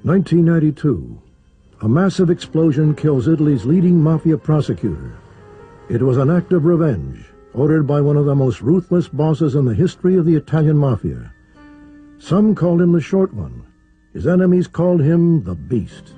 1992. A massive explosion kills Italy's leading mafia prosecutor. It was an act of revenge, ordered by one of the most ruthless bosses in the history of the Italian mafia. Some called him the Short One. His enemies called him the Beast.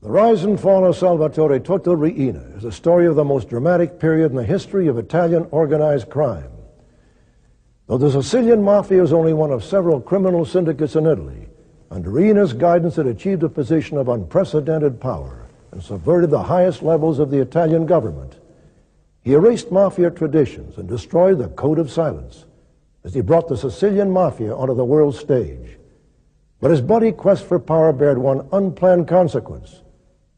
The rise and fall of Salvatore Totò Riina is a story of the most dramatic period in the history of Italian organized crime. Though the Sicilian Mafia is only one of several criminal syndicates in Italy, under Riina's guidance it achieved a position of unprecedented power and subverted the highest levels of the Italian government. He erased Mafia traditions and destroyed the code of silence as he brought the Sicilian Mafia onto the world stage. But his bloody quest for power bared one unplanned consequence: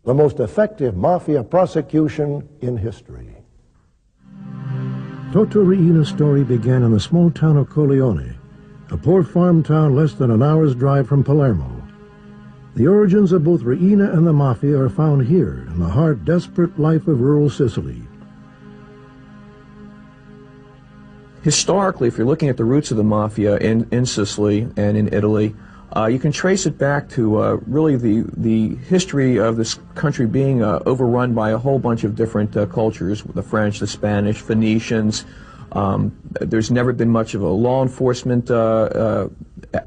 the most effective mafia prosecution in history. Totò Riina's story began in the small town of Corleone, a poor farm town less than an hour's drive from Palermo. The origins of both Riina and the Mafia are found here in the hard, desperate life of rural Sicily. Historically, if you're looking at the roots of the Mafia in Sicily and in Italy, you can trace it back to really the history of this country being overrun by a whole bunch of different cultures: the French, the Spanish, Phoenicians. There's never been much of a law enforcement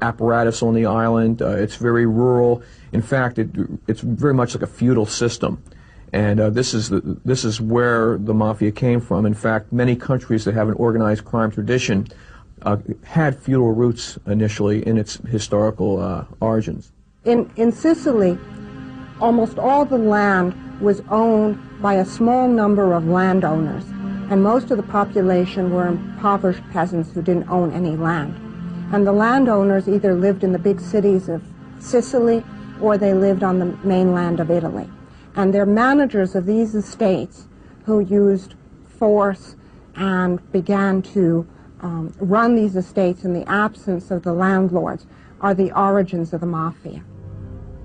apparatus on the island. It's very rural. In fact, it's very much like a feudal system. And this is where the Mafia came from. In fact, many countries that have an organized crime tradition had feudal roots initially in its historical origins. In Sicily, almost all the land was owned by a small number of landowners, and most of the population were impoverished peasants who didn't own any land. And the landowners either lived in the big cities of Sicily or they lived on the mainland of Italy. And they're managers of these estates who used force and began to run these estates in the absence of the landlords are the origins of the Mafia.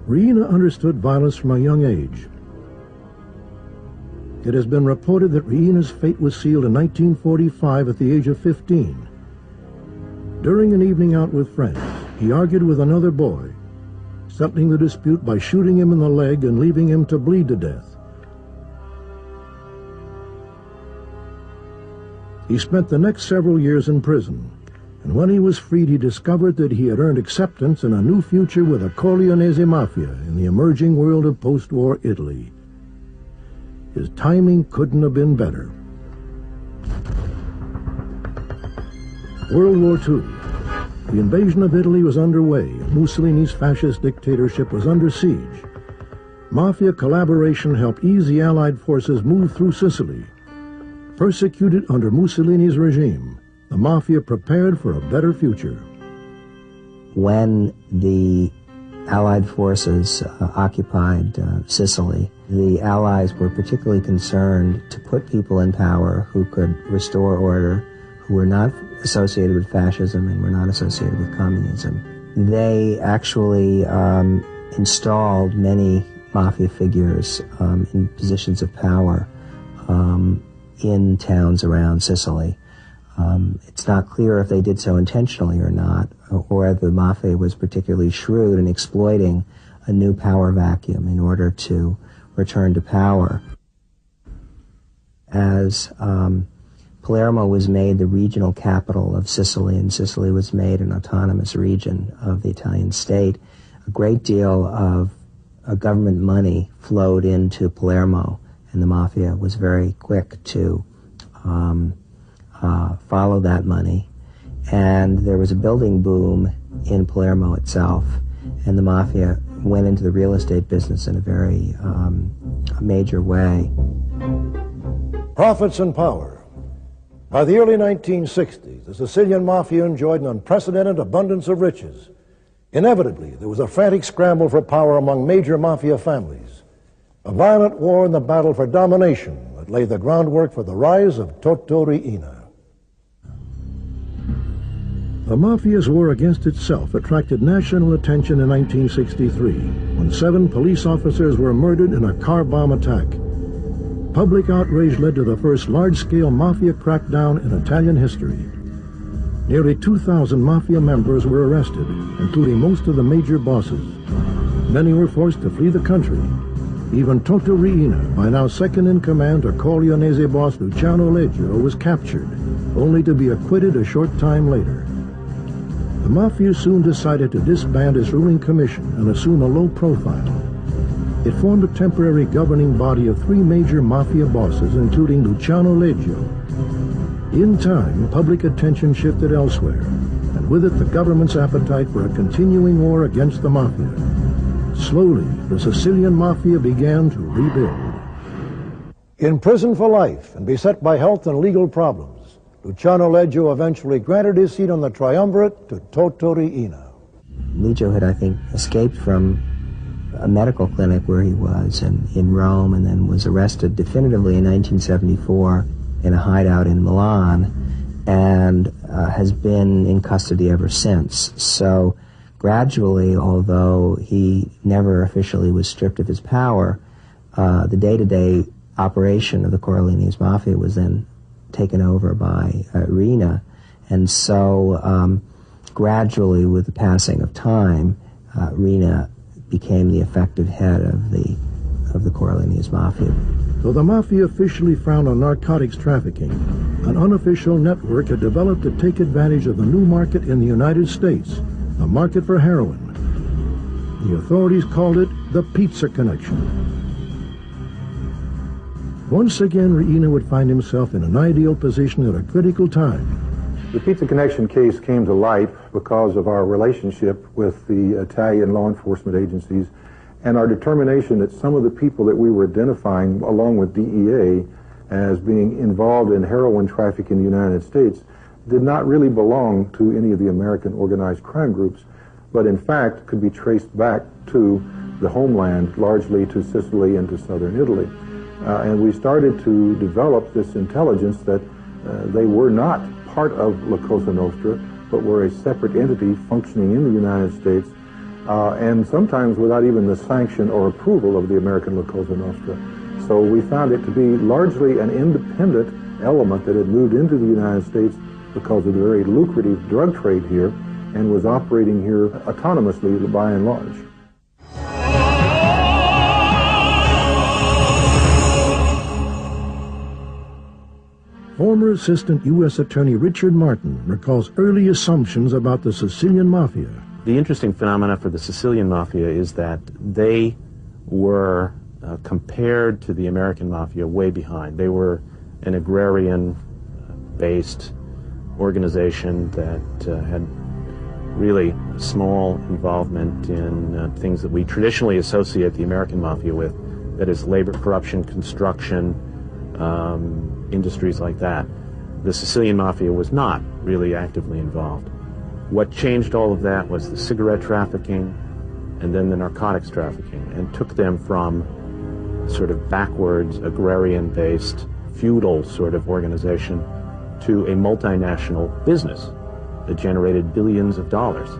Riina understood violence from a young age. It has been reported that Riina's fate was sealed in 1945 at the age of 15. During an evening out with friends, he argued with another boy, settling the dispute by shooting him in the leg and leaving him to bleed to death. He spent the next several years in prison, and when he was freed he discovered that he had earned acceptance in a new future with the Corleonese Mafia in the emerging world of post-war Italy. His timing couldn't have been better. World War II. The invasion of Italy was underway, and Mussolini's fascist dictatorship was under siege. Mafia collaboration helped ease the Allied forces move through Sicily. Persecuted under Mussolini's regime, the Mafia prepared for a better future. When the Allied forces occupied Sicily, the Allies were particularly concerned to put people in power who could restore order, who were not associated with fascism and were not associated with communism. They actually installed many Mafia figures in positions of power in towns around Sicily. It's not clear if they did so intentionally or not, or if the Mafia was particularly shrewd in exploiting a new power vacuum in order to return to power. As Palermo was made the regional capital of Sicily, and Sicily was made an autonomous region of the Italian state, a great deal of government money flowed into Palermo, and the Mafia was very quick to follow that money. And there was a building boom in Palermo itself, and the Mafia went into the real estate business in a very major way. Profits and power. By the early 1960s, the Sicilian Mafia enjoyed an unprecedented abundance of riches. Inevitably, there was a frantic scramble for power among major Mafia families, a violent war in the battle for domination that laid the groundwork for the rise of Totò Riina. The Mafia's war against itself attracted national attention in 1963, when 7 police officers were murdered in a car bomb attack. Public outrage led to the first large-scale Mafia crackdown in Italian history. Nearly 2,000 Mafia members were arrested, including most of the major bosses. Many were forced to flee the country. Even Totò Riina, by now second in command to Corleonese boss Luciano Leggio, was captured, only to be acquitted a short time later. The Mafia soon decided to disband its ruling commission and assume a low profile. It formed a temporary governing body of 3 major Mafia bosses, including Luciano Leggio. In time, public attention shifted elsewhere, and with it the government's appetite for a continuing war against the Mafia. Slowly, the Sicilian Mafia began to rebuild. In prison for life and beset by health and legal problems, Luciano Leggio eventually granted his seat on the triumvirate to Totò Riina. Leggio had, I think, escaped from a medical clinic where he was in Rome, and then was arrested definitively in 1974 in a hideout in Milan, and has been in custody ever since. So gradually, although he never officially was stripped of his power, the day-to-day operation of the Corleonese Mafia was then taken over by Riina, and so gradually, with the passing of time, Riina became the effective head of the Corleonese Mafia. Though the Mafia officially frowned on narcotics trafficking, an unofficial network had developed to take advantage of the new market in the United States, the market for heroin. The authorities called it the Pizza Connection. Once again, Riina would find himself in an ideal position at a critical time. The Pizza Connection case came to light because of our relationship with the Italian law enforcement agencies and our determination that some of the people that we were identifying, along with DEA, as being involved in heroin traffic in the United States did not really belong to any of the American organized crime groups, but in fact could be traced back to the homeland, largely to Sicily and to southern Italy. And we started to develop this intelligence that they were not part of La Cosa Nostra, but were a separate entity functioning in the United States, and sometimes without even the sanction or approval of the American La Cosa Nostra. So we found it to be largely an independent element that had moved into the United States because of the very lucrative drug trade here and was operating here autonomously by and large. Former Assistant U.S. Attorney Richard Martin recalls early assumptions about the Sicilian Mafia. The interesting phenomena for the Sicilian Mafia is that they were, compared to the American Mafia, way behind. They were an agrarian-based organization that had really small involvement in things that we traditionally associate the American Mafia with, that is labor corruption, construction, industries like that. The Sicilian Mafia was not really actively involved. What changed all of that was the cigarette trafficking and then the narcotics trafficking, and took them from sort of backwards, agrarian-based, feudal sort of organization to a multinational business that generated billions of dollars.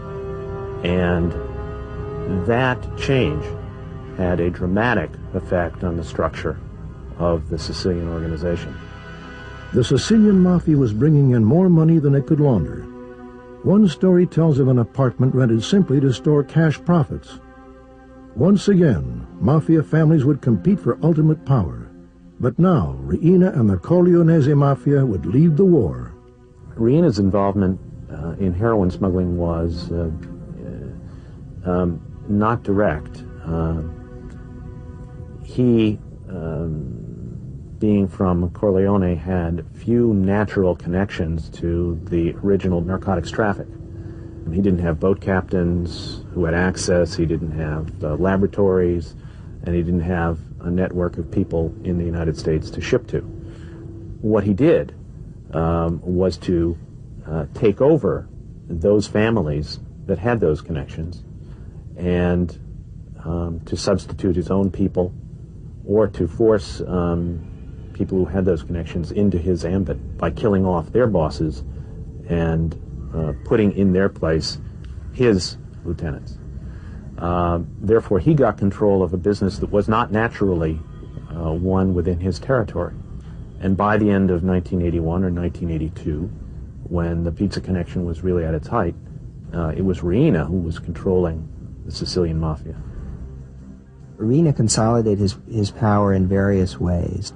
And that change had a dramatic effect on the structure of the Sicilian organization. The Sicilian Mafia was bringing in more money than it could launder. One story tells of an apartment rented simply to store cash profits. Once again, Mafia families would compete for ultimate power. But now, Riina and the Corleonese Mafia would lead the war. Riina's involvement in heroin smuggling was not direct. He, being from Corleone, had few natural connections to the original narcotics traffic. He didn't have boat captains who had access, he didn't have laboratories, and he didn't have a network of people in the United States to ship to. What he did was to take over those families that had those connections and to substitute his own people or to force people who had those connections into his ambit by killing off their bosses and putting in their place his lieutenants. Therefore, he got control of a business that was not naturally one within his territory. And by the end of 1981 or 1982, when the pizza connection was really at its height, it was Riina who was controlling the Sicilian Mafia. Riina consolidated his power in various ways.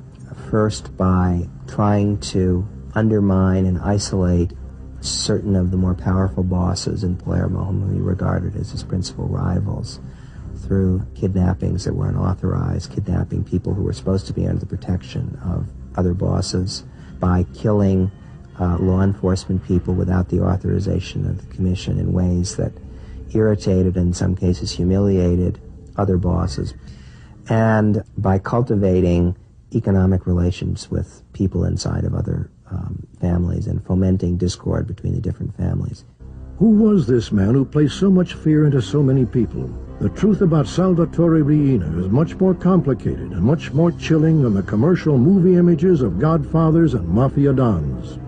First, by trying to undermine and isolate certain of the more powerful bosses in Palermo, whom he regarded as his principal rivals, through kidnappings that were unauthorized, kidnapping people who were supposed to be under the protection of other bosses, by killing law enforcement people without the authorization of the commission in ways that irritated and in some cases humiliated other bosses, and by cultivating economic relations with people inside of other families and fomenting discord between the different families. Who was this man who placed so much fear into so many people? The truth about Salvatore Riina is much more complicated and much more chilling than the commercial movie images of godfathers and mafia dons.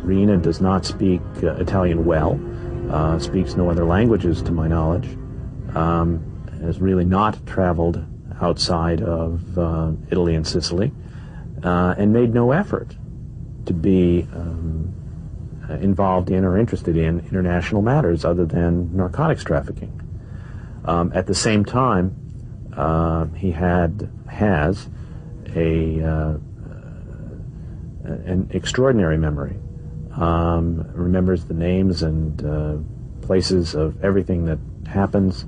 Riina does not speak Italian well, speaks no other languages to my knowledge, has really not traveled outside of Italy and Sicily, and made no effort to be involved in or interested in international matters other than narcotics trafficking. At the same time, he has an extraordinary memory. Remembers the names and places of everything that happens,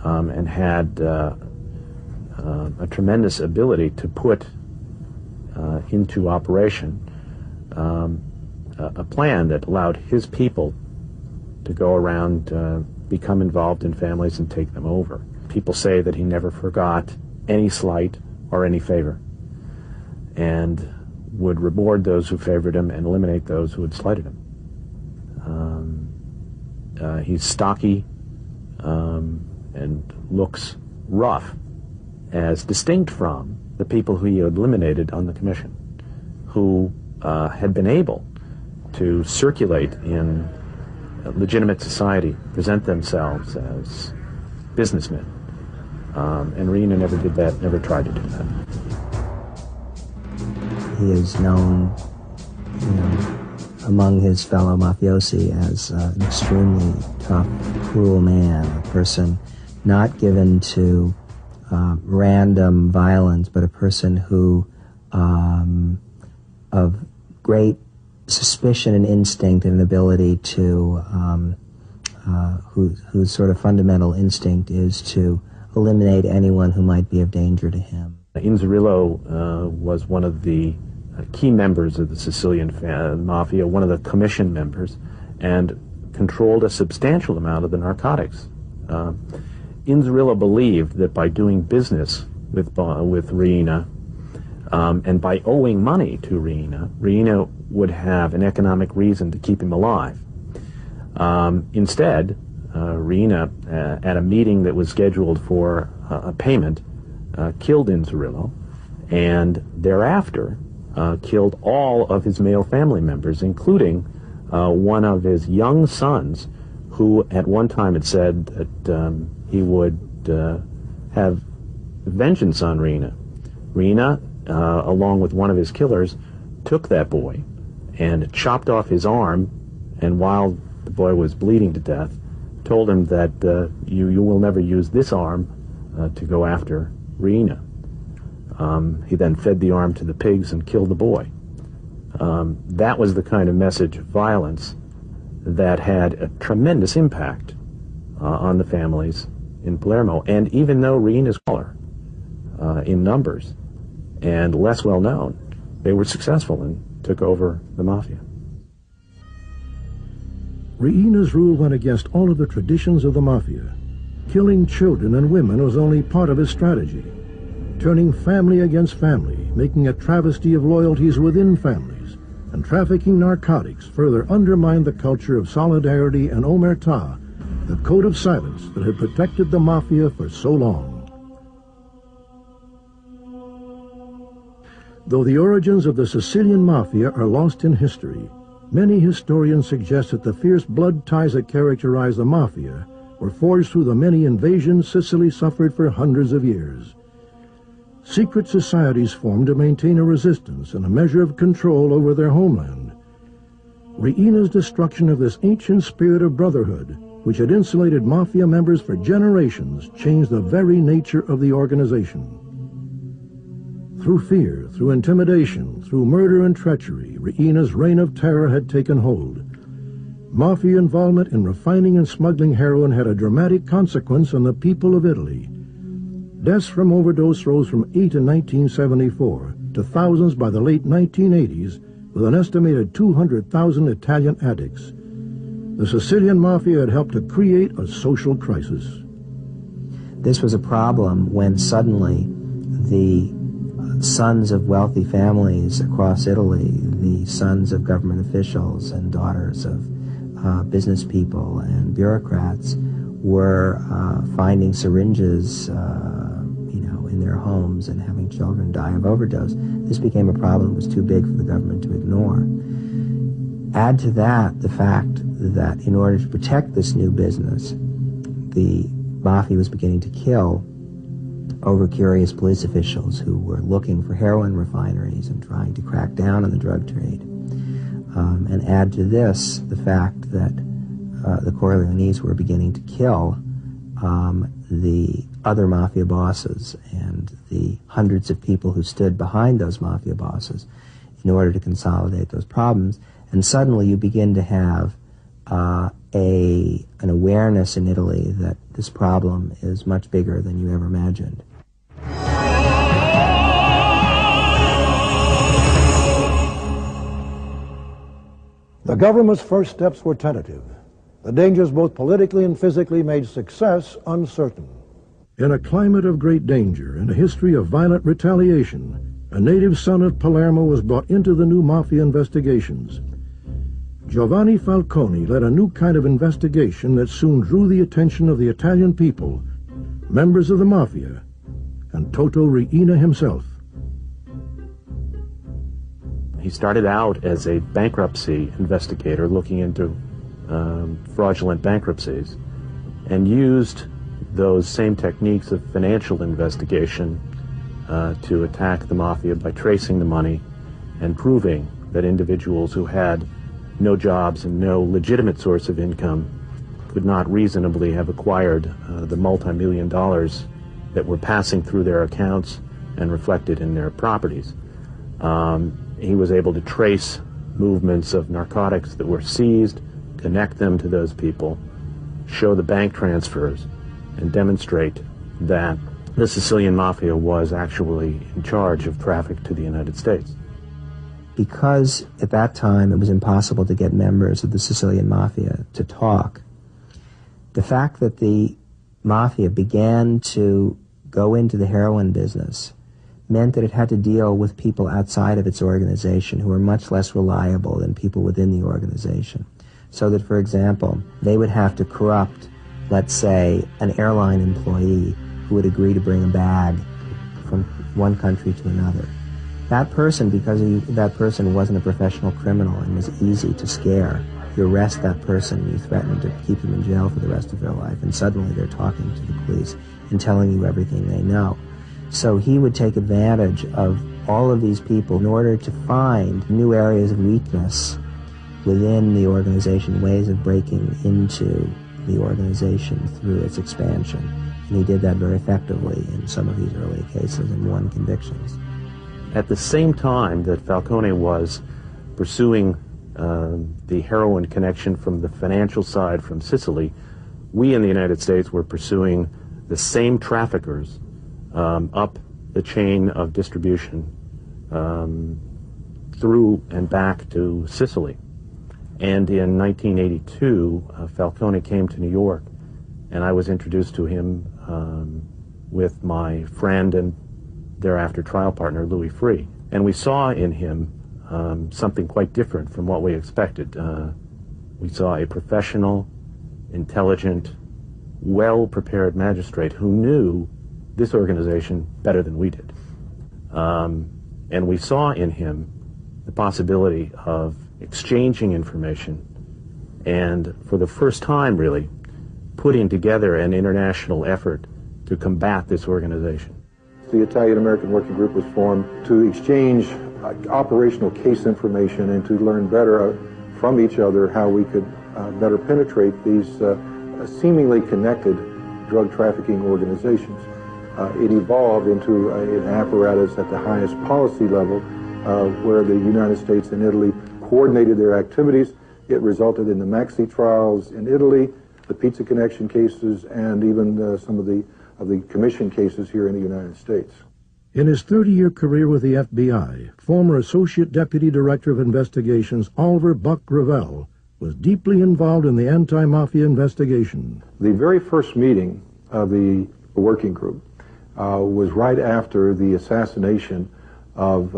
and had a tremendous ability to put into operation a plan that allowed his people to go around, become involved in families and take them over. People say that he never forgot any slight or any favor, and would reward those who favored him and eliminate those who had slighted him. He's stocky and looks rough, as distinct from the people who he had eliminated on the commission, who had been able to circulate in legitimate society, present themselves as businessmen. And Riina never did that, never tried to do that. He is known, among his fellow mafiosi as an extremely tough, cruel man, a person not given to random violence, but a person who, of great suspicion and instinct and ability to, whose sort of fundamental instinct is to eliminate anyone who might be of danger to him. Inzerillo was one of the key members of the Sicilian Mafia, one of the commission members, and controlled a substantial amount of the narcotics. Inzerillo believed that by doing business with Riina, and by owing money to Riina, Riina would have an economic reason to keep him alive. Instead, Riina, at a meeting that was scheduled for a payment, killed Inzerillo, and thereafter killed all of his male family members, including one of his young sons, who at one time had said that he would have vengeance on Riina. Riina, along with one of his killers, took that boy and chopped off his arm, and while the boy was bleeding to death, told him that you will never use this arm to go after Riina. He then fed the arm to the pigs and killed the boy. That was the kind of message of violence that had a tremendous impact on the families in Palermo. And even though Riina's smaller in numbers and less well known, they were successful and took over the Mafia. Riina's rule went against all of the traditions of the Mafia. Killing children and women was only part of his strategy. turning family against family, making a travesty of loyalties within families, and trafficking narcotics further undermined the culture of solidarity and omertà, the code of silence that had protected the Mafia for so long. Though the origins of the Sicilian Mafia are lost in history, many historians suggest that the fierce blood ties that characterize the Mafia were forged through the many invasions Sicily suffered for hundreds of years. Secret societies formed to maintain a resistance and a measure of control over their homeland. Riina's destruction of this ancient spirit of brotherhood, which had insulated Mafia members for generations, changed the very nature of the organization. Through fear, through intimidation, through murder and treachery, Riina's reign of terror had taken hold. Mafia involvement in refining and smuggling heroin had a dramatic consequence on the people of Italy. Deaths from overdose rose from 8 in 1974 to thousands by the late 1980s, with an estimated 200,000 Italian addicts. The Sicilian Mafia had helped to create a social crisis. This was a problem when suddenly the sons of wealthy families across Italy, the sons of government officials and daughters of business people and bureaucrats, were finding syringes, in their homes and having children die of overdose. This became a problem that was too big for the government to ignore. Add to that the fact that in order to protect this new business, the Mafia was beginning to kill over-curious police officials who were looking for heroin refineries and trying to crack down on the drug trade. And add to this the fact that the Corleones were beginning to kill the other Mafia bosses and the hundreds of people who stood behind those Mafia bosses in order to consolidate those problems. And suddenly you begin to have an awareness in Italy that this problem is much bigger than you ever imagined. The government's first steps were tentative. The dangers both politically and physically made success uncertain. In a climate of great danger and a history of violent retaliation, a native son of Palermo was brought into the new Mafia investigations. Giovanni Falcone led a new kind of investigation that soon drew the attention of the Italian people, members of the Mafia, and Totò Riina himself. He started out as a bankruptcy investigator looking into fraudulent bankruptcies, and used those same techniques of financial investigation to attack the Mafia by tracing the money and proving that individuals who had no jobs and no legitimate source of income could not reasonably have acquired the multi-million dollars that were passing through their accounts and reflected in their properties. He was able to trace movements of narcotics that were seized, connect them to those people, show the bank transfers, and demonstrate that the Sicilian Mafia was actually in charge of traffic to the United States. Because at that time it was impossible to get members of the Sicilian Mafia to talk, the fact that the Mafia began to go into the heroin business meant that it had to deal with people outside of its organization who were much less reliable than people within the organization. So that, for example, they would have to corrupt, let's say, an airline employee who would agree to bring a bag from one country to another. That person, because that person wasn't a professional criminal and was easy to scare, you arrest that person, you threaten to keep them in jail for the rest of their life, and suddenly they're talking to the police and telling you everything they know. So he would take advantage of all of these people in order to find new areas of weakness within the organization, ways of breaking into the organization through its expansion. And he did that very effectively in some of these early cases and won convictions. At the same time that Falcone was pursuing the heroin connection from the financial side from Sicily, we in the United States were pursuing the same traffickers up the chain of distribution through and back to Sicily. And in 1982, Falcone came to New York, and I was introduced to him with my friend and thereafter trial partner, Louis Freeh. And we saw in him something quite different from what we expected. We saw a professional, intelligent, well-prepared magistrate who knew this organization better than we did. And we saw in him the possibility of exchanging information and, for the first time really, putting together an international effort to combat this organization. The Italian-American Working Group was formed to exchange operational case information and to learn better from each other how we could better penetrate these seemingly connected drug trafficking organizations. It evolved into an apparatus at the highest policy level where the United States and Italy coordinated their activities. It resulted in the Maxi trials in Italy, the Pizza Connection cases, and even some of the commission cases here in the United States. In his 30-year career with the FBI, former Associate Deputy Director of Investigations Oliver Buck Gravel was deeply involved in the anti-mafia investigation. The very first meeting of the working group was right after the assassination of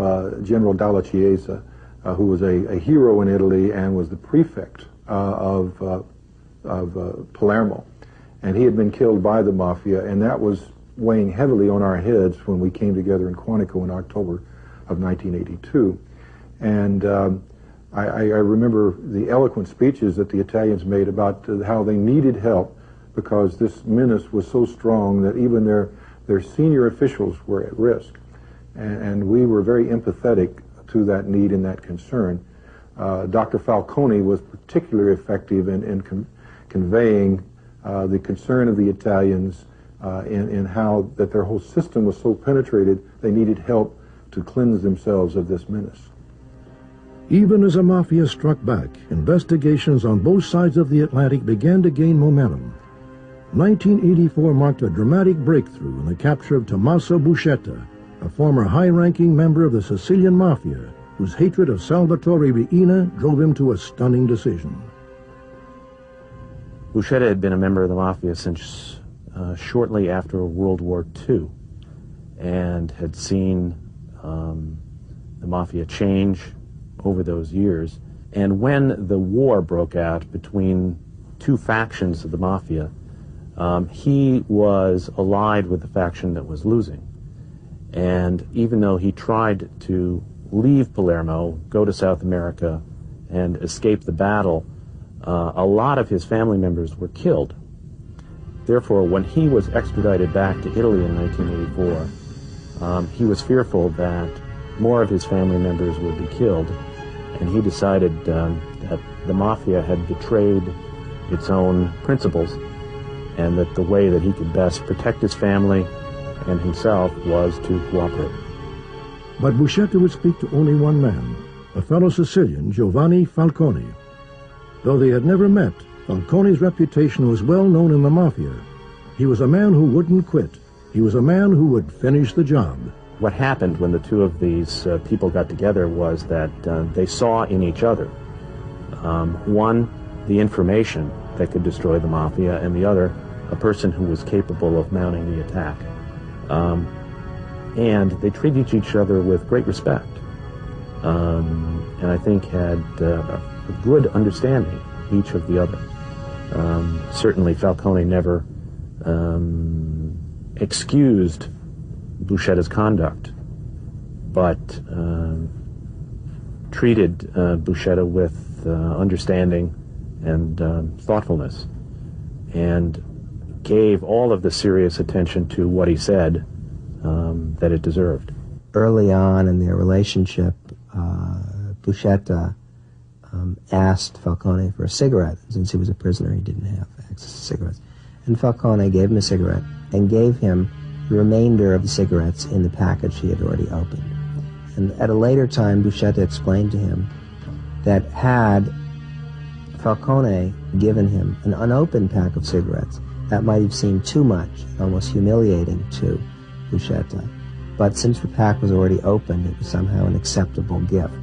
General Dalla Chiesa, who was a hero in Italy and was the prefect of Palermo. And he had been killed by the Mafia, and that was weighing heavily on our heads when we came together in Quantico in October of 1982. And I remember the eloquent speeches that the Italians made about how they needed help because this menace was so strong that even their senior officials were at risk. And we were very empathetic to that need and that concern. Dr. Falcone was particularly effective in conveying the concern of the Italians in how that their whole system was so penetrated they needed help to cleanse themselves of this menace. Even as the Mafia struck back, investigations on both sides of the Atlantic began to gain momentum. 1984 marked a dramatic breakthrough in the capture of Tommaso Buscetta, a former high-ranking member of the Sicilian Mafia, whose hatred of Salvatore Riina drove him to a stunning decision. Buscetta had been a member of the Mafia since shortly after World War II and had seen the Mafia change over those years. And when the war broke out between two factions of the Mafia, he was allied with the faction that was losing. And even though he tried to leave Palermo, go to South America, and escape the battle, a lot of his family members were killed. Therefore, when he was extradited back to Italy in 1984, he was fearful that more of his family members would be killed, and he decided that the Mafia had betrayed its own principles, and that the way that he could best protect his family and himself was to cooperate. But Buscetta would speak to only one man, a fellow Sicilian, Giovanni Falcone. Though they had never met, Falcone's reputation was well known in the Mafia. He was a man who wouldn't quit. He was a man who would finish the job. What happened when the two of these people got together was that they saw in each other, one, the information that could destroy the Mafia, and the other, a person who was capable of mounting the attack. And they treated each other with great respect, and I think had a good understanding each of the other. Certainly Falcone never excused Buscetta's conduct, but treated Buscetta with understanding and thoughtfulness, and gave all of the serious attention to what he said that it deserved. Early on in their relationship, Buscetta asked Falcone for a cigarette. Since he was a prisoner, he didn't have access to cigarettes. And Falcone gave him a cigarette and gave him the remainder of the cigarettes in the package he had already opened. And at a later time, Buscetta explained to him that had Falcone given him an unopened pack of cigarettes, that might have seemed too much, almost humiliating to Buscetta. But since the pack was already opened, it was somehow an acceptable gift.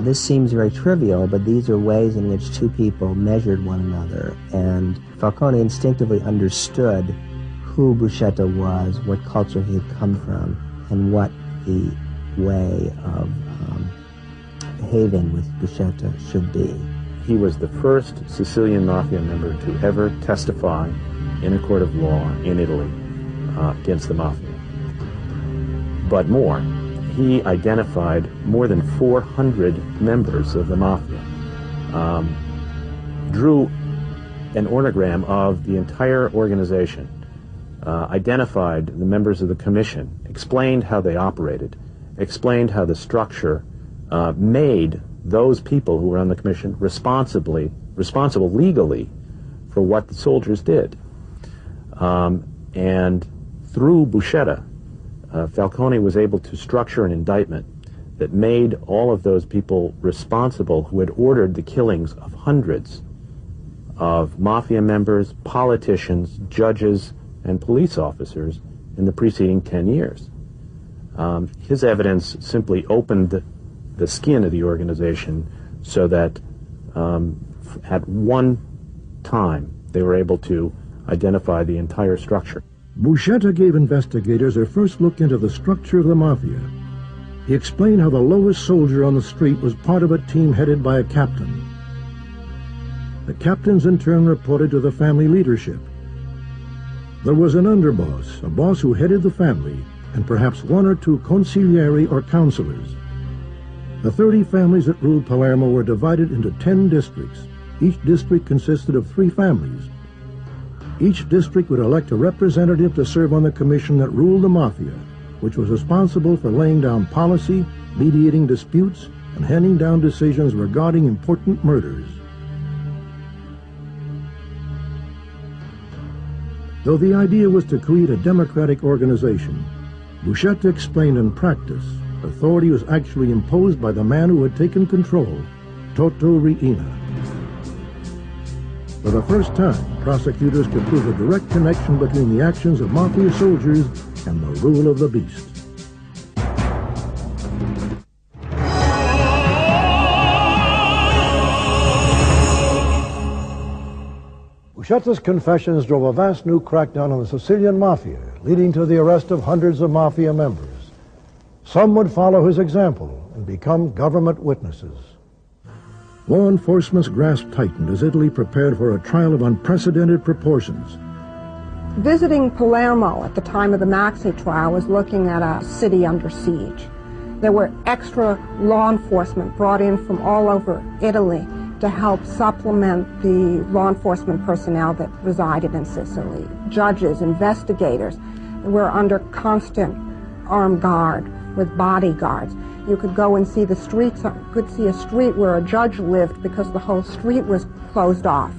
This seems very trivial, but these are ways in which two people measured one another, and Falcone instinctively understood who Buscetta was, what culture he had come from, and what the way of behaving with Buscetta should be. He was the first Sicilian Mafia member to ever testify in a court of law in Italy against the Mafia. But more, he identified more than 400 members of the Mafia, drew an ornogram of the entire organization, identified the members of the commission, explained how they operated, explained how the structure made those people who were on the commission responsible legally for what the soldiers did. And through Buscetta, Falcone was able to structure an indictment that made all of those people responsible who had ordered the killings of hundreds of Mafia members, politicians, judges, and police officers in the preceding 10 years. His evidence simply opened the skin of the organization so that at one time they were able to identify the entire structure. Buscetta gave investigators their first look into the structure of the Mafia. He explained how the lowest soldier on the street was part of a team headed by a captain. The captains in turn reported to the family leadership. There was an underboss, a boss who headed the family, and perhaps one or two consiglieri or counselors. The 30 families that ruled Palermo were divided into 10 districts. Each district consisted of 3 families. Each district would elect a representative to serve on the commission that ruled the Mafia, which was responsible for laying down policy, mediating disputes, and handing down decisions regarding important murders. Though the idea was to create a democratic organization, Buscetta explained in practice, authority was actually imposed by the man who had taken control, Totò Riina. For the first time, prosecutors could prove a direct connection between the actions of Mafia soldiers and the rule of the beast. Buscetta's confessions drove a vast new crackdown on the Sicilian Mafia, leading to the arrest of hundreds of Mafia members. Some would follow his example and become government witnesses. Law enforcement's grasp tightened as Italy prepared for a trial of unprecedented proportions. Visiting Palermo at the time of the Maxi trial was looking at a city under siege. There were extra law enforcement brought in from all over Italy to help supplement the law enforcement personnel that resided in Sicily. Judges, investigators were under constant armed guard with bodyguards. You could go and see the streets, could see a street where a judge lived because the whole street was closed off.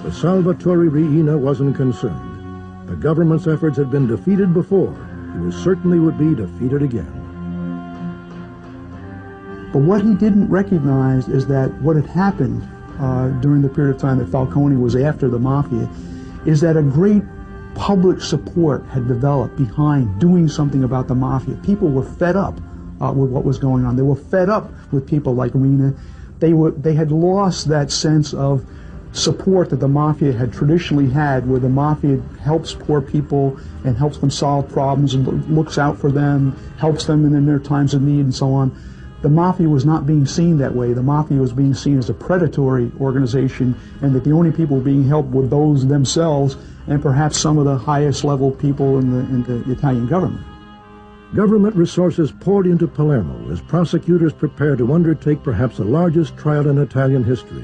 But Salvatore Riina wasn't concerned. The government's efforts had been defeated before. He certainly would be defeated again. But what he didn't recognize is that what had happened during the period of time that Falcone was after the Mafia is that a great public support had developed behind doing something about the Mafia. People were fed up with what was going on. They were fed up with people like Riina. They had lost that sense of support that the Mafia had traditionally had, where the Mafia helps poor people and helps them solve problems and looks out for them, helps them in their times of need and so on. The Mafia was not being seen that way. The Mafia was being seen as a predatory organization, and that the only people being helped were those themselves and perhaps some of the highest level people in the Italian government. Government resources poured into Palermo as prosecutors prepared to undertake perhaps the largest trial in Italian history.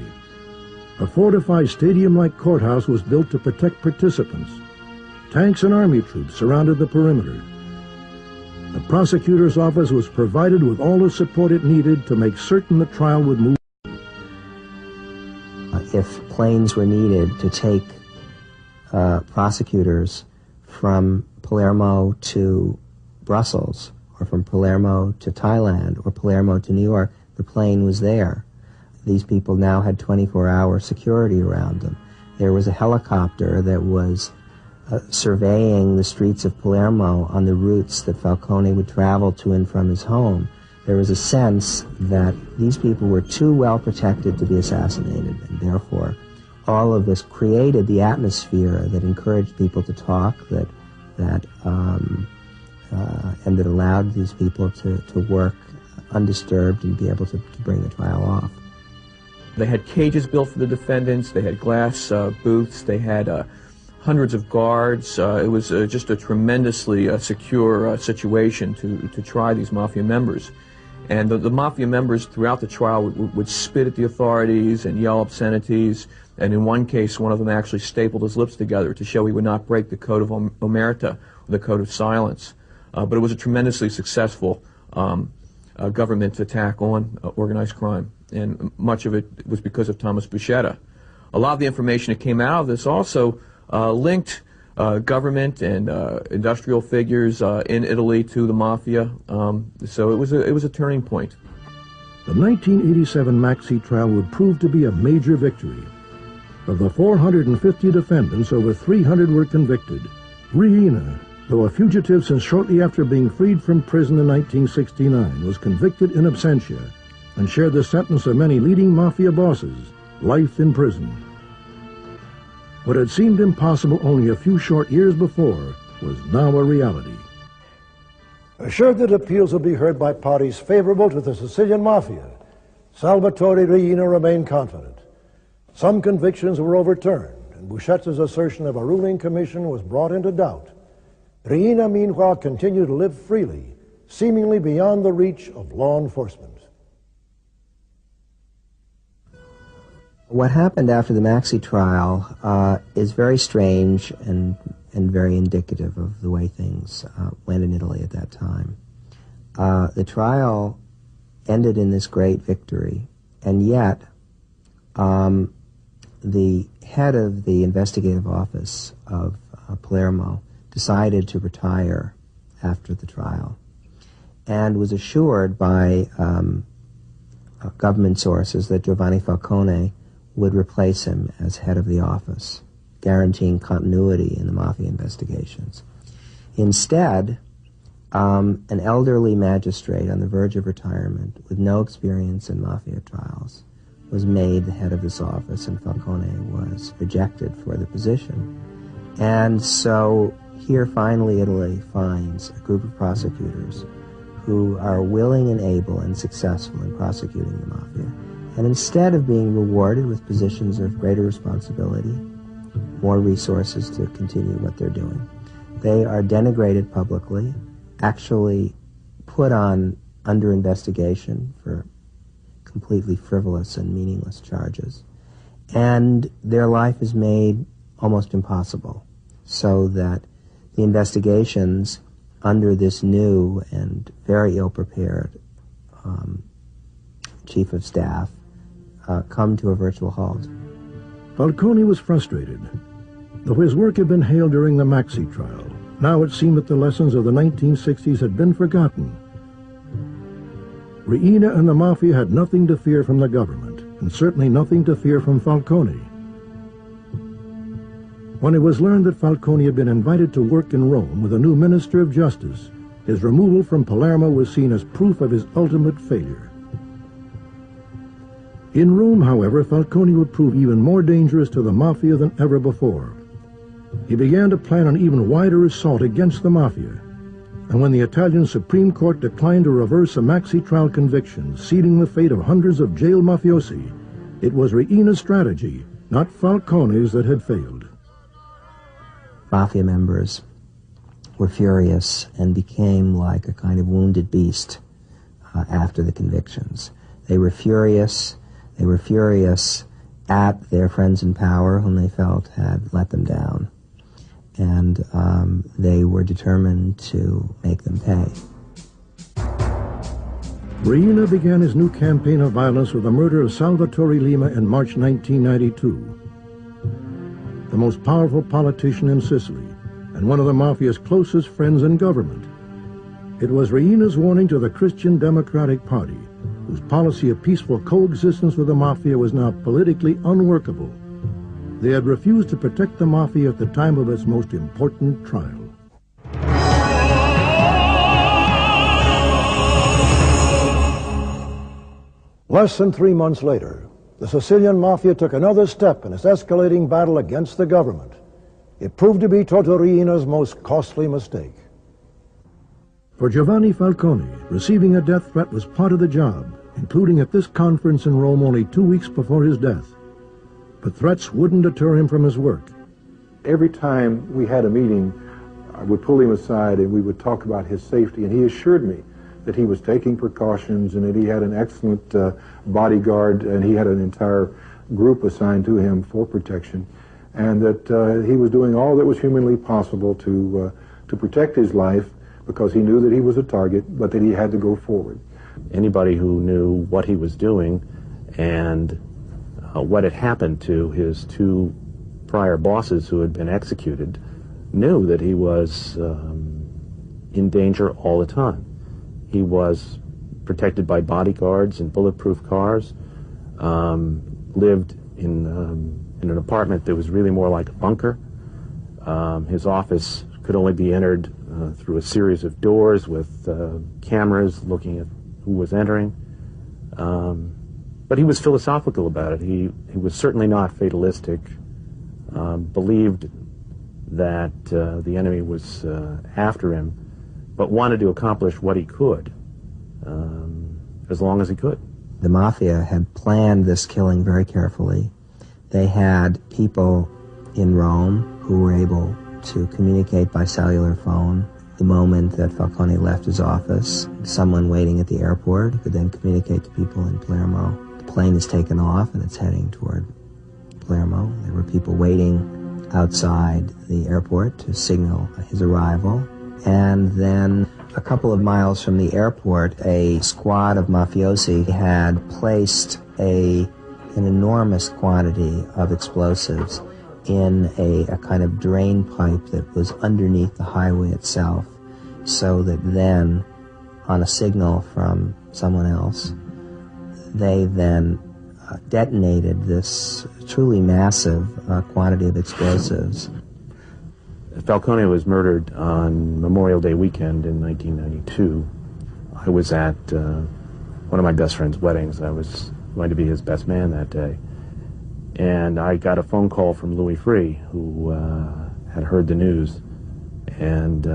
A fortified stadium-like courthouse was built to protect participants. Tanks and army troops surrounded the perimeter. The prosecutor's office was provided with all the support it needed to make certain the trial would move. If planes were needed to take prosecutors from Palermo to Brussels, or from Palermo to Thailand, or Palermo to New York, the plane was there. These people now had 24-hour security around them. There was a helicopter that was surveying the streets of Palermo on the routes that Falcone would travel to and from his home. There was a sense that these people were too well protected to be assassinated, and therefore all of this created the atmosphere that encouraged people to talk, and that allowed these people to work undisturbed and be able to bring the trial off. They had cages built for the defendants, they had glass booths, they had hundreds of guards. It was just a tremendously secure situation to try these Mafia members. And the Mafia members throughout the trial would spit at the authorities and yell obscenities, and in one case one of them actually stapled his lips together to show he would not break the code of omerta, the code of silence. But it was a tremendously successful government attack on organized crime, and much of it was because of Thomas Buscetta. A lot of the information that came out of this also linked government and industrial figures in Italy to the Mafia, so it was a turning point. The 1987 Maxi trial would prove to be a major victory. Of the 450 defendants, over 300 were convicted. Riina, though a fugitive since shortly after being freed from prison in 1969, was convicted in absentia and shared the sentence of many leading Mafia bosses, life in prison. What had seemed impossible only a few short years before was now a reality. Assured that appeals would be heard by parties favorable to the Sicilian Mafia, Salvatore Riina remained confident. Some convictions were overturned, and Buscetta's assertion of a ruling commission was brought into doubt. Riina, meanwhile, continued to live freely, seemingly beyond the reach of law enforcement. What happened after the Maxi trial is very strange and very indicative of the way things went in Italy at that time. The trial ended in this great victory, and yet the head of the investigative office of Palermo decided to retire after the trial and was assured by government sources that Giovanni Falcone would replace him as head of the office, guaranteeing continuity in the Mafia investigations. Instead, an elderly magistrate on the verge of retirement with no experience in Mafia trials was made the head of this office, and Falcone was rejected for the position. And so here finally Italy finds a group of prosecutors who are willing and able and successful in prosecuting the Mafia. And instead of being rewarded with positions of greater responsibility, more resources to continue what they're doing, they are denigrated publicly, actually put under investigation for completely frivolous and meaningless charges, and their life is made almost impossible, so that the investigations under this new and very ill-prepared chief of staff come to a virtual halt. Falcone was frustrated. Though his work had been hailed during the Maxi trial, now it seemed that the lessons of the 1960s had been forgotten. Riina and the Mafia had nothing to fear from the government, and certainly nothing to fear from Falcone. When it was learned that Falcone had been invited to work in Rome with a new Minister of Justice, his removal from Palermo was seen as proof of his ultimate failure. In Rome, however, Falcone would prove even more dangerous to the Mafia than ever before. He began to plan an even wider assault against the Mafia, and when the Italian Supreme Court declined to reverse a Maxi trial conviction, sealing the fate of hundreds of jailed mafiosi, it was Riina's strategy, not Falcone's, that had failed. Mafia members were furious and became like a kind of wounded beast after the convictions. They were furious at their friends in power whom they felt had let them down. And they were determined to make them pay. Riina began his new campaign of violence with the murder of Salvatore Lima in March 1992. The most powerful politician in Sicily, and one of the Mafia's closest friends in government. It was Riina's warning to the Christian Democratic Party, whose policy of peaceful coexistence with the Mafia was now politically unworkable. They had refused to protect the Mafia at the time of its most important trial. Less than 3 months later, the Sicilian Mafia took another step in its escalating battle against the government. It proved to be Totò Riina's most costly mistake. For Giovanni Falcone, receiving a death threat was part of the job, including at this conference in Rome only 2 weeks before his death. But threats wouldn't deter him from his work. Every time we had a meeting, I would pull him aside and we would talk about his safety, and he assured me that he was taking precautions and that he had an excellent bodyguard, and he had an entire group assigned to him for protection, and that he was doing all that was humanly possible to protect his life, because he knew that he was a target, but that he had to go forward. Anybody who knew what he was doing and what had happened to his two prior bosses who had been executed knew that he was in danger all the time. He was protected by bodyguards and bulletproof cars, lived in an apartment that was really more like a bunker. His office could only be entered through a series of doors with cameras looking at who was entering. But he was philosophical about it. He was certainly not fatalistic, believed that the enemy was after him, but wanted to accomplish what he could, as long as he could. The Mafia had planned this killing very carefully. They had people in Rome who were able to communicate by cellular phone the moment that Falcone left his office. Someone waiting at the airport could then communicate to people in Palermo. The plane is taken off and it's heading toward Palermo. There were people waiting outside the airport to signal his arrival. And then a couple of miles from the airport, a squad of mafiosi had placed an enormous quantity of explosives in a kind of drain pipe that was underneath the highway itself, so that then, on a signal from someone else, they then detonated this truly massive quantity of explosives. Falcone was murdered on Memorial Day weekend in 1992. I was at one of my best friend's weddings. I was going to be his best man that day. And I got a phone call from Louis Free, who had heard the news. And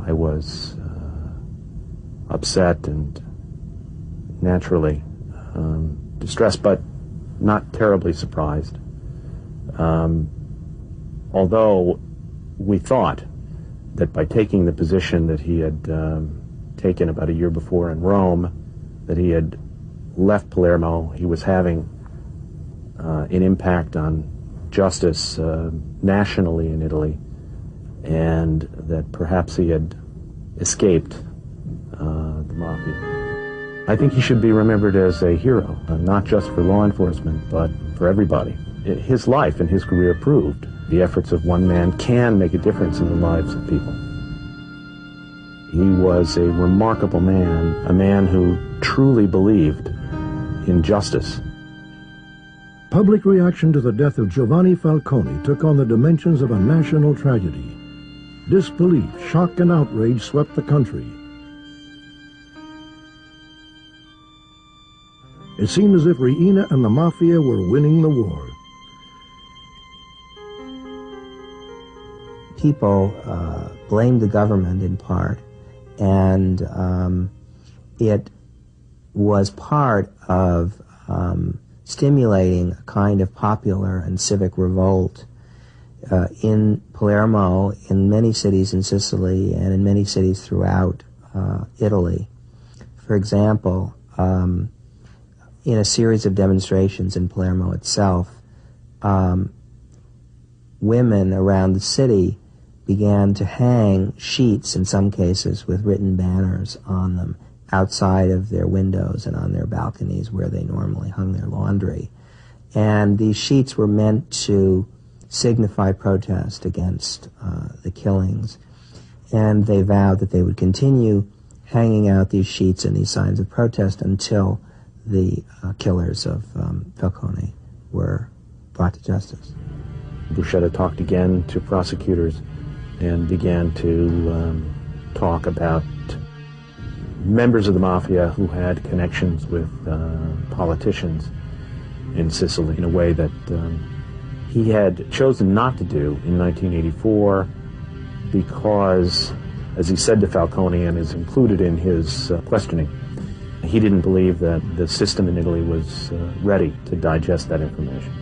I was upset and naturally distressed, but not terribly surprised. Although we thought that by taking the position that he had taken about a year before in Rome, that he had left Palermo, he was having an impact on justice nationally in Italy, and that perhaps he had escaped the Mafia. I think he should be remembered as a hero, not just for law enforcement, but for everybody. His life and his career proved the efforts of one man can make a difference in the lives of people. He was a remarkable man, a man who truly believed in justice. Public reaction to the death of Giovanni Falcone took on the dimensions of a national tragedy. Disbelief, shock, and outrage swept the country. It seemed as if Riina and the Mafia were winning the war. People blamed the government in part, and it was part of stimulating a kind of popular and civic revolt in Palermo, in many cities in Sicily, and in many cities throughout Italy. For example, in a series of demonstrations in Palermo itself, women around the city began to hang sheets, in some cases with written banners on them, outside of their windows and on their balconies where they normally hung their laundry. And these sheets were meant to signify protest against the killings. And they vowed that they would continue hanging out these sheets and these signs of protest until the killers of Falcone were brought to justice. Buscetta talked again to prosecutors and began to talk about members of the Mafia who had connections with politicians in Sicily in a way that he had chosen not to do in 1984 because, as he said to Falcone and is included in his questioning, he didn't believe that the system in Italy was ready to digest that information.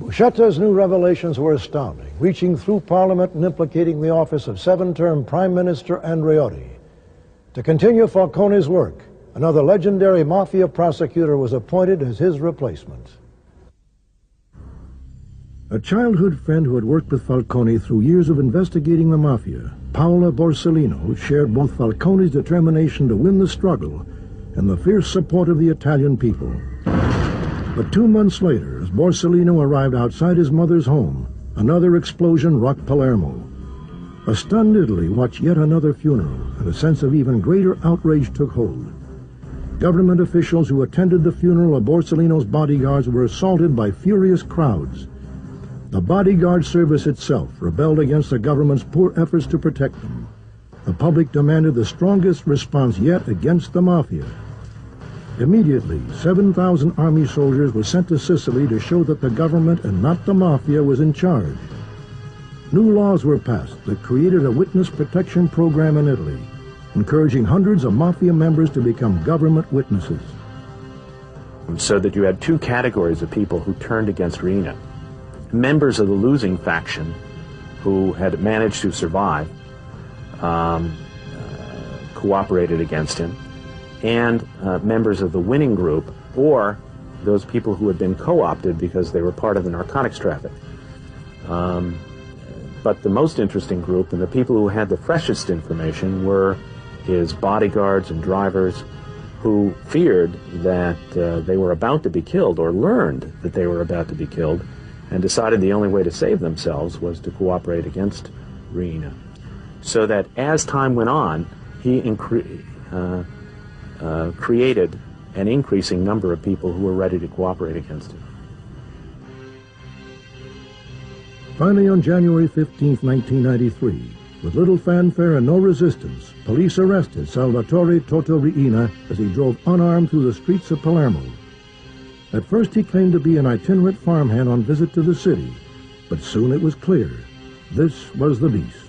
Buscetta's new revelations were astounding, reaching through Parliament and implicating the office of seven-term Prime Minister Andreotti. To continue Falcone's work, another legendary Mafia prosecutor was appointed as his replacement. A childhood friend who had worked with Falcone through years of investigating the Mafia, Paola Borsellino, shared both Falcone's determination to win the struggle and the fierce support of the Italian people. But 2 months later, as Borsellino arrived outside his mother's home, another explosion rocked Palermo. A stunned Italy watched yet another funeral, and a sense of even greater outrage took hold. Government officials who attended the funeral of Borsellino's bodyguards were assaulted by furious crowds. The bodyguard service itself rebelled against the government's poor efforts to protect them. The public demanded the strongest response yet against the Mafia. Immediately, 7,000 army soldiers were sent to Sicily to show that the government and not the Mafia was in charge. New laws were passed that created a witness protection program in Italy, encouraging hundreds of Mafia members to become government witnesses. So that you had 2 categories of people who turned against Riina. Members of the losing faction who had managed to survive cooperated against him, and members of the winning group, or those people who had been co-opted because they were part of the narcotics traffic. But the most interesting group, and the people who had the freshest information, were his bodyguards and drivers who feared that they were about to be killed, or learned that they were about to be killed, and decided the only way to save themselves was to cooperate against Riina. So that as time went on, he created an increasing number of people who were ready to cooperate against him. Finally, on January 15, 1993, with little fanfare and no resistance, police arrested Salvatore Totò Riina as he drove unarmed through the streets of Palermo. At first he claimed to be an itinerant farmhand on visit to the city, but soon it was clear this was the beast.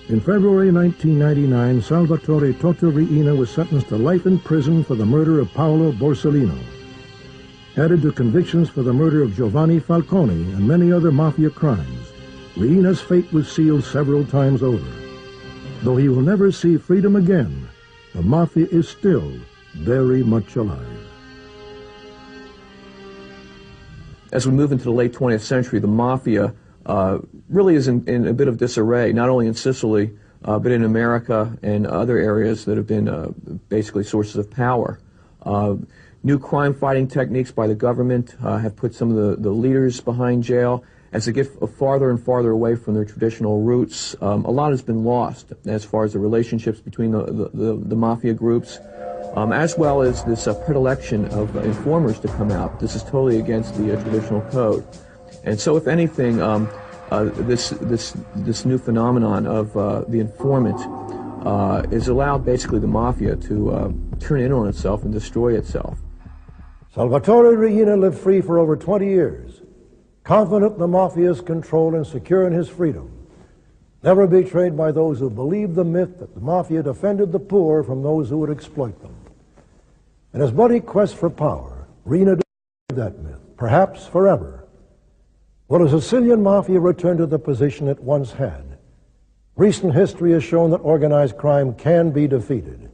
In February 1999, Salvatore Totò Riina was sentenced to life in prison for the murder of Paolo Borsellino. Added to convictions for the murder of Giovanni Falcone and many other Mafia crimes, Riina's fate was sealed several times over. Though he will never see freedom again, the Mafia is still very much alive. As we move into the late 20th century, the Mafia really is in a bit of disarray, not only in Sicily, but in America and other areas that have been basically sources of power. New crime-fighting techniques by the government have put some of the leaders behind jail. As they get farther and farther away from their traditional roots, a lot has been lost as far as the relationships between the Mafia groups, as well as this predilection of informers to come out. This is totally against the traditional code. And so, if anything, this new phenomenon of the informant is allowed basically the Mafia to turn in on itself and destroy itself. Salvatore Riina lived free for over 20 years, confident in the Mafia's control and secure in his freedom, never betrayed by those who believed the myth that the Mafia defended the poor from those who would exploit them. In his bloody quest for power, Riina defended that myth, perhaps forever. Will the Sicilian Mafia return to the position it once had? Recent history has shown that organized crime can be defeated,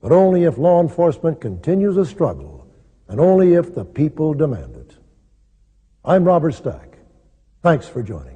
but only if law enforcement continues the struggle, and only if the people demand it. I'm Robert Stack. Thanks for joining.